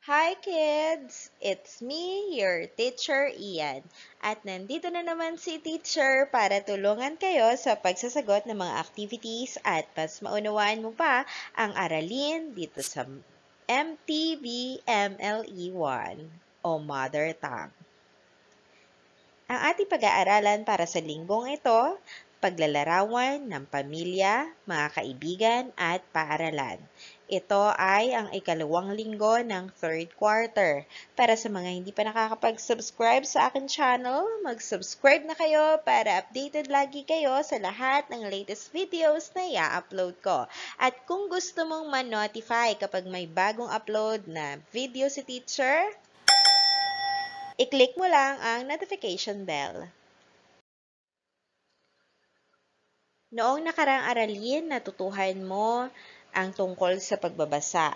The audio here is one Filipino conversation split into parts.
Hi kids! It's me, your teacher Ian. At nandito na naman si teacher para tulungan kayo sa pagsasagot ng mga activities at mas maunawaan mo pa ang aralin dito sa MTV MLE1 o Mother Tongue. Ang ating pag-aaralan para sa linggong ito, paglalarawan ng pamilya, mga kaibigan at paaralan. Ito ay ang ikalawang linggo ng third quarter. Para sa mga hindi pa nakakapag-subscribe sa akin channel, mag-subscribe na kayo para updated lagi kayo sa lahat ng latest videos na i-upload ko. At kung gusto mong ma-notify kapag may bagong upload na video si teacher, i-click mo lang ang notification bell. Noong nakaraang aralin, natutuhan mo ang tungkol sa pagbabasa.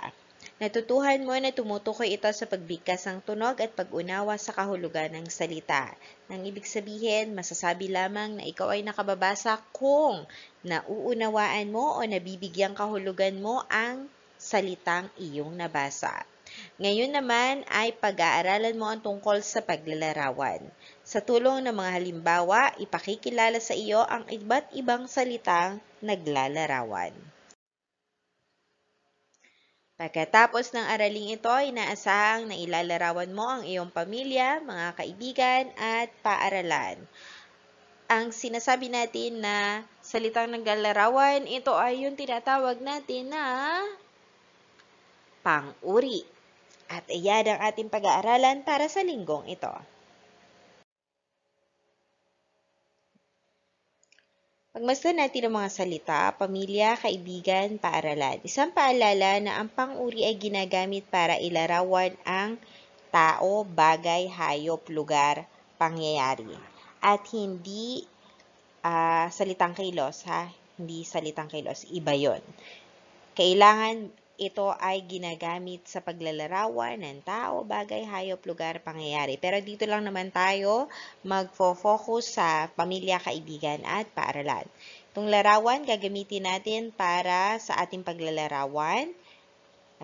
Natutuhan mo na tumutukoy ito sa pagbigkas ng tunog at pag-unawa sa kahulugan ng salita. Nang ibig sabihin, masasabi lamang na ikaw ay nakababasa kung nauunawaan mo o nabibigyang kahulugan mo ang salitang iyong nabasa. Ngayon naman ay pag-aaralan mo ang tungkol sa paglalarawan. Sa tulong ng mga halimbawa, ipakikilala sa iyo ang iba't ibang salitang naglalarawan. Pagkatapos ng araling ito, inaasahang na ilalarawan mo ang iyong pamilya, mga kaibigan, at paaralan. Ang sinasabi natin na salitang naglalarawan, ito ay yung tinatawag natin na pang-uri. At iyan ang ating pag-aaralan para sa linggong ito. Pagmasdan natin ang mga salita, pamilya, kaibigan, paaralan. Isang paalala na ang pang-uri ay ginagamit para ilarawan ang tao, bagay, hayop, lugar, pangyayari. At hindi salitang kilos, ha? Hindi salitang kilos. Iba yon. Kailangan ito ay ginagamit sa paglalarawan ng tao, bagay, hayop, lugar, pangyayari. Pero dito lang naman tayo magfo-focus sa pamilya, kaibigan, at paaralan. Itong larawan, gagamitin natin para sa ating paglalarawan.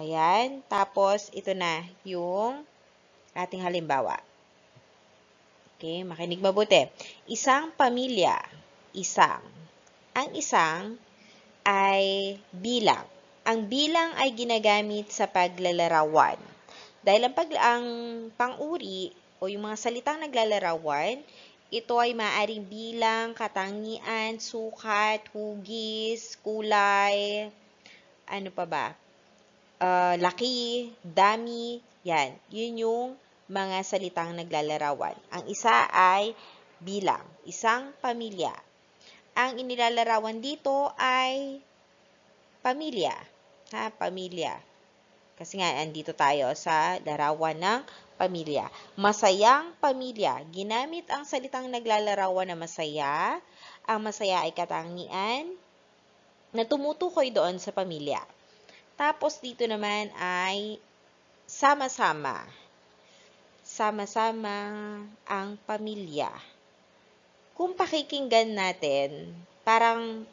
Ayan. Tapos, ito na yung ating halimbawa. Okay, makinig mabuti. Isang pamilya. Isang. Ang isang ay bilang. Ang bilang ay ginagamit sa paglalarawan. Dahil ang pang-uri o yung mga salitang naglalarawan, ito ay maaaring bilang, katangian, sukat, hugis, kulay, ano pa ba? Laki, dami, yan. Yun yung mga salitang naglalarawan. Ang isa ay bilang, isang pamilya. Ang inilalarawan dito ay pamilya. Ha, pamilya. Kasi nga, andito tayo sa larawan ng pamilya. Masayang pamilya. Ginamit ang salitang naglalarawan na masaya. Ang masaya ay katangian na tumutukoy doon sa pamilya. Tapos dito naman ay sama-sama. Sama-sama ang pamilya. Kung pakikinggan natin, parang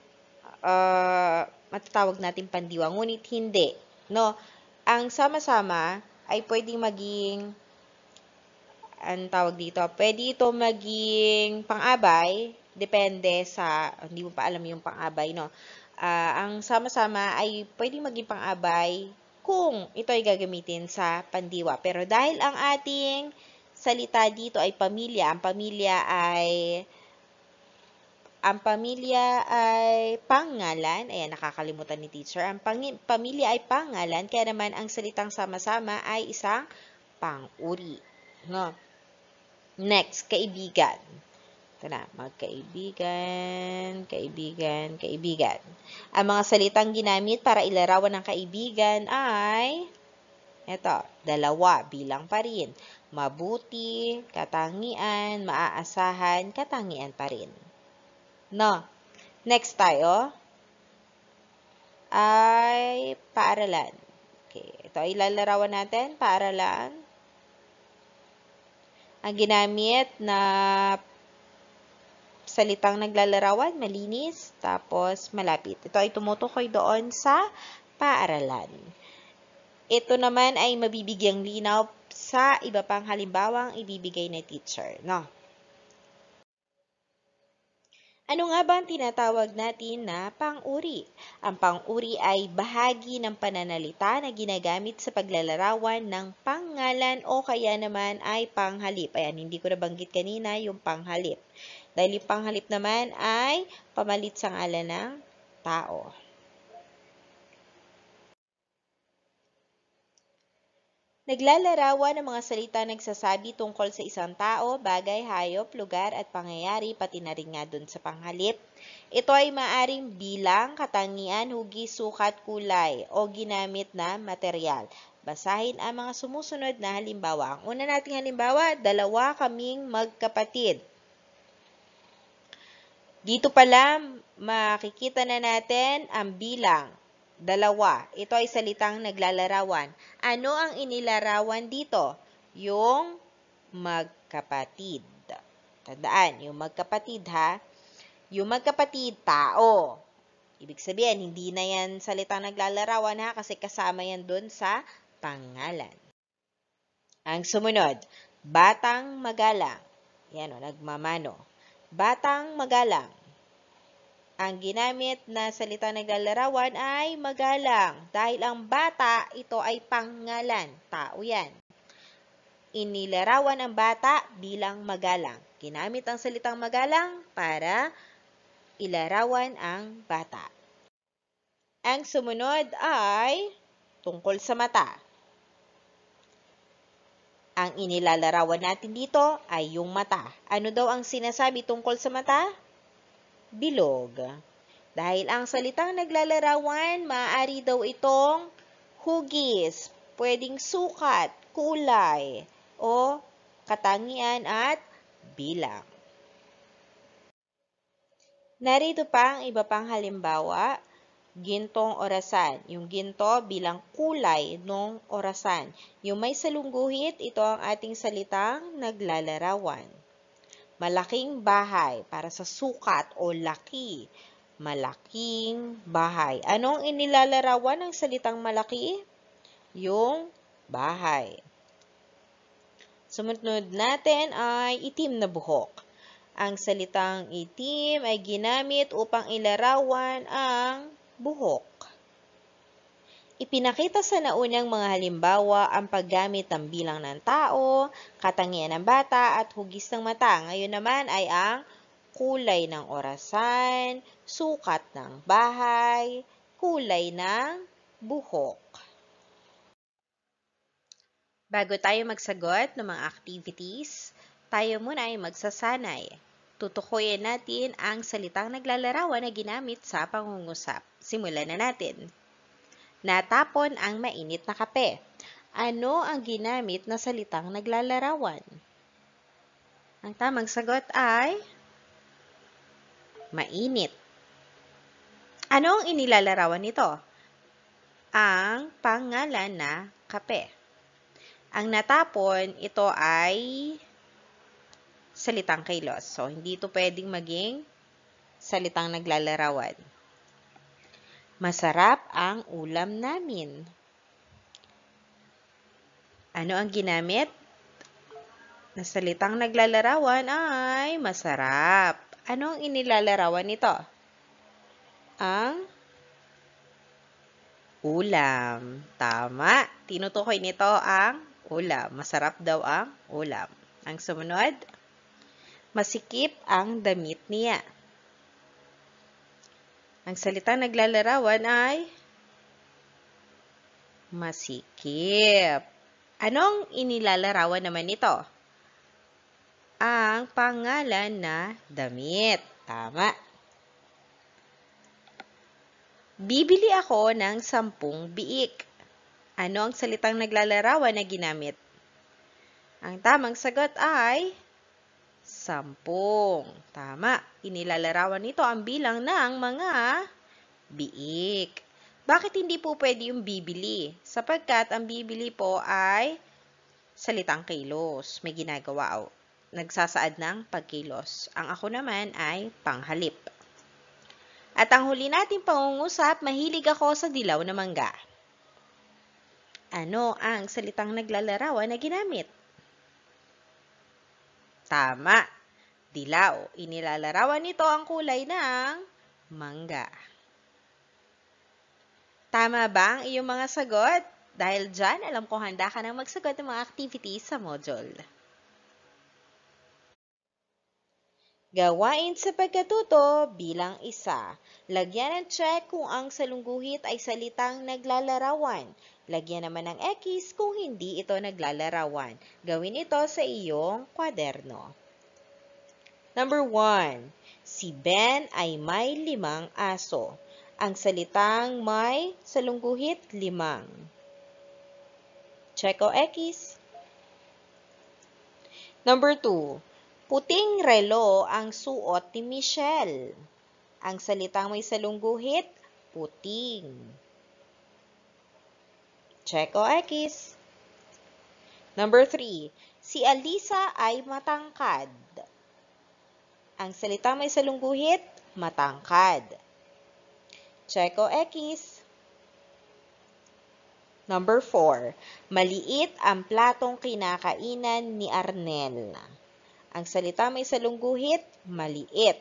matatawag natin pandiwa, ngunit hindi. No? Ang sama-sama ay pwedeng maging, ang tawag dito, pwede ito maging pang-abay, depende sa, hindi mo pa alam yung pang-abay, no? Ang sama-sama ay pwedeng maging pang-abay kung ito ay gagamitin sa pandiwa. Pero dahil ang ating salita dito ay pamilya, ang pamilya ay pangalan. Ayan, nakakalimutan ni teacher. Ang pamilya ay pangalan, kaya naman ang salitang sama-sama ay isang pang-uri. No? Next, kaibigan. Ito na, magkaibigan, kaibigan, kaibigan. Ang mga salitang ginamit para ilarawan ng kaibigan ay, ito, dalawa, bilang pa rin. Mabuti, katangian, maaasahan, katangian pa rin. No. Next tayo ay paaralan. Okay. Ito ay lalarawan natin, paaralan. Ang ginamit na salitang naglalarawan, malinis, tapos malapit. Ito ay tumutukoy doon sa paaralan. Ito naman ay mabibigyang linaw sa iba pang halimbawang ibibigay na teacher, no? Ano nga ba ang tinatawag natin na pang-uri? Ang pang-uri ay bahagi ng pananalita na ginagamit sa paglalarawan ng pangalan o kaya naman ay panghalip. Ayan, hindi ko nabanggit kanina yung panghalip. Dahil yung panghalip naman ay pamalit sa ngalan ng tao. Naglalarawan ng mga salita nagsasabi tungkol sa isang tao, bagay, hayop, lugar at pangyayari, pati na rin nga dun sa panghalip. Ito ay maaring bilang, katangian, hugis, sukat, kulay o ginamit na material. Basahin ang mga sumusunod na halimbawa. Ang una nating halimbawa, dalawa kaming magkapatid. Dito pala makikita na natin ang bilang. Dalawa. Ito ay salitang naglalarawan. Ano ang inilarawan dito? Yung magkapatid. Tandaan, yung magkapatid ha. Yung magkapatid, tao. Ibig sabihin, hindi na yan salitang naglalarawan ha, kasi kasama yan dun sa pangalan. Ang sumunod, batang magalang. Yan o, nagmamano. Batang magalang. Ang ginamit na salita naglalarawan ay magalang. Dahil ang bata, ito ay pangalan. Tao yan. Inilarawan ang bata bilang magalang. Ginamit ang salitang magalang para ilarawan ang bata. Ang sumunod ay tungkol sa mata. Ang inilalarawan natin dito ay yung mata. Ano daw ang sinasabi tungkol sa mata? Bilog. Dahil ang salitang naglalarawan, maaari daw itong hugis, pwedeng sukat, kulay, o katangian at bilang. Narito pa ang iba pang halimbawa. Gintong orasan. Yung ginto bilang kulay ng orasan. Yung may salungguhit, ito ang ating salitang naglalarawan. Malaking bahay, para sa sukat o laki. Malaking bahay. Anong inilalarawan ng salitang malaki? Yung bahay. Sumunod natin ay itim na buhok. Ang salitang itim ay ginamit upang ilarawan ang buhok. Ipinakita sa naunang mga halimbawa ang paggamit ng bilang ng tao, katangian ng bata at hugis ng mata. Ngayon naman ay ang kulay ng orasan, sukat ng bahay, kulay ng buhok. Bago tayo magsagot ng mga activities, tayo muna ay magsasanay. Tutukuyin natin ang salitang naglalarawan na ginamit sa pangungusap. Simulan na natin. Natapon ang mainit na kape. Ano ang ginamit na salitang naglalarawan? Ang tamang sagot ay mainit. Ano ang inilalarawan nito? Ang pangalan na kape. Ang natapon, ito ay salitang kilos. So, hindi ito pwedeng maging salitang naglalarawan. Masarap ang ulam namin. Ano ang ginamit? Na salitang naglalarawan ay masarap. Ano ang inilalarawan nito? Ang ulam. Tama. Tinutukoy nito ang ulam. Masarap daw ang ulam. Ang sumunod, masikip ang damit niya. Ang salitang naglalarawan ay masikip. Anong inilalarawan naman nito? Ang pangalan na damit. Tama. Bibili ako ng 10 biik. Ano ang salitang naglalarawan na ginamit? Ang tamang sagot ay 10. Tama. Inilalarawan nito ang bilang ng mga biik. Bakit hindi po pwede yung bibili? Sapagkat ang bibili po ay salitang kilos. May ginagawa o nagsasaad ng pagkilos. Ang ako naman ay panghalip. At ang huli nating pangungusap, mahilig ako sa dilaw na mangga. Ano ang salitang naglalarawan na ginamit? Tama, dilaw. Inilalarawan nito ang kulay ng mangga. Tama ba ang iyong mga sagot? Dahil dyan, alam ko handa ka nang magsagot ng mga activities sa module. Gawain sa pagkatuto bilang isa. Lagyan ng check kung ang salungguhit ay salitang naglalarawan. Lagyan naman ng X kung hindi ito naglalarawan. Gawin ito sa iyong kwaderno. Number 1. Si Ben ay may 5 aso. Ang salitang may salungguhit 5. Check o X. Number 2. Puting relo ang suot ni Michelle. Ang salitang may salungguhit, puting. Check o X. Number 3. Si Alisa ay matangkad. Ang salitang may salungguhit, matangkad. Check o X. Number 4. Maliit ang platong kinakainan ni Arnel. Ang salita may salungguhit, maliit.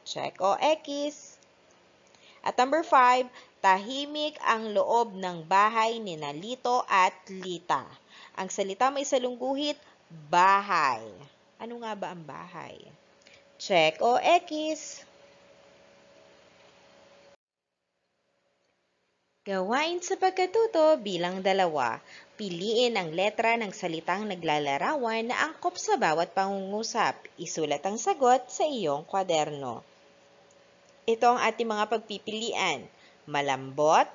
Check o X. At number 5, tahimik ang loob ng bahay ni Lito at Lita. Ang salita may salungguhit, bahay. Ano nga ba ang bahay? Check o X. Gawain sa pagkatuto bilang 2. Piliin ang letra ng salitang naglalarawan na angkop sa bawat pangungusap. Isulat ang sagot sa iyong kwaderno. Ito ang ating mga pagpipilian. Malambot,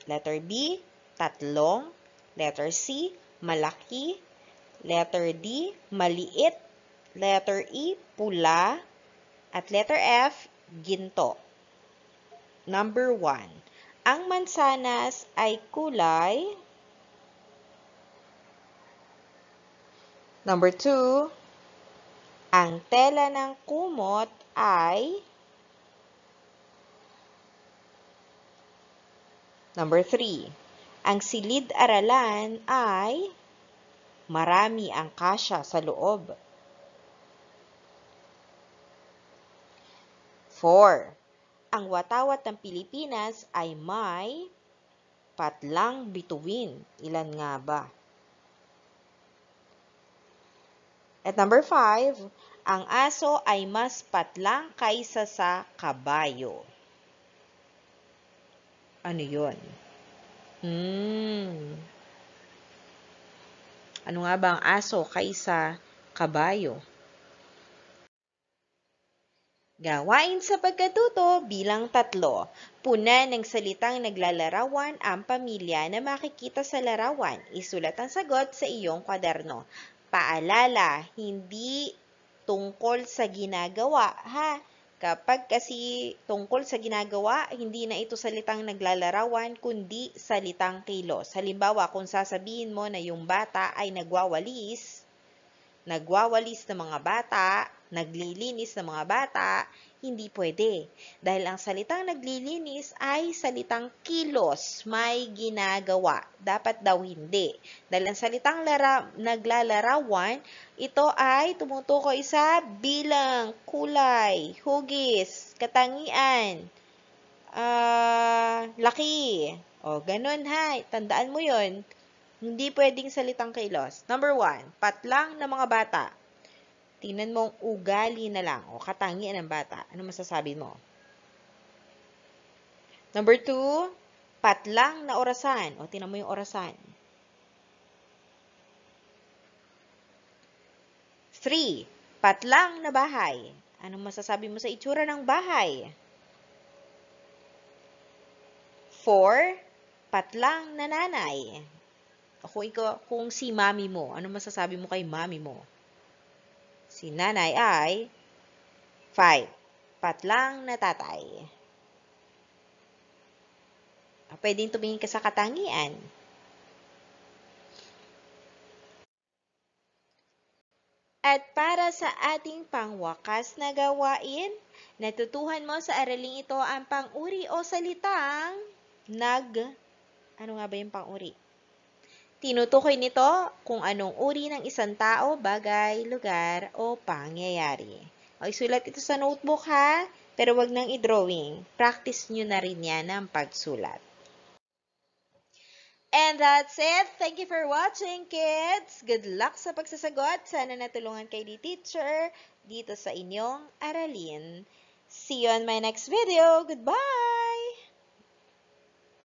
letter B, tatlong, letter C, malaki, letter D, maliit, letter E, pula, at letter F, ginto. Number 1. Ang mansanas ay kulay. Number 2. Ang tela ng kumot ay. Number 3. Ang silid-aralan ay marami ang kasya sa loob. 4. Ang watawat ng Pilipinas ay may patlang bituin. Ilan nga ba? At number 5, ang aso ay mas patlang kaysa sa kabayo. Ano yun? Ano nga ba ang aso kaysa kabayo? Gawain sa pagkatuto bilang 3. Puna ng salitang naglalarawan ang pamilya na makikita sa larawan. Isulat ang sagot sa iyong kwaderno. Paalala, hindi tungkol sa ginagawa, ha? Kapag kasi tungkol sa ginagawa, hindi na ito salitang naglalarawan, kundi salitang kilos. Halimbawa, kung sasabihin mo na yung bata ay nagwawalis ng mga bata, naglilinis ng mga bata, hindi pwede. Dahil ang salitang naglilinis ay salitang kilos, may ginagawa. Dapat daw hindi. Dahil ang salitang naglalarawan, ito ay tumutukoy sa bilang, kulay, hugis, katangian, laki. O, ganun ha. Tandaan mo yun. Hindi pwedeng salitang kilos. Number 1, patlang ng mga bata. Tingnan mo ang ugali na lang o katangian ng bata. Ano masasabi mo? Number 2, patlang na orasan. O tingnan mo yung orasan. 3, patlang na bahay. Ano masasabi mo sa itsura ng bahay? 4, patlang na nanay. O kung si mami mo, ano masasabi mo kay mami mo? Si nanay ay 5. Patlang na tatay. Pwedeng tumingin ka sa katangian. At para sa ating pangwakas na gawain, natutuhan mo sa araling ito ang pang-uri o salitang Ano nga ba yung pang-uri? Tinutukoy nito kung anong uri ng isang tao, bagay, lugar, o pangyayari. O, isulat ito sa notebook ha, pero wag nang i-drawing. Practice nyo na rin yan ng pagsulat. And that's it. Thank you for watching, kids. Good luck sa pagsasagot. Sana natulungan kayo ni teacher dito sa inyong aralin. See you on my next video. Goodbye!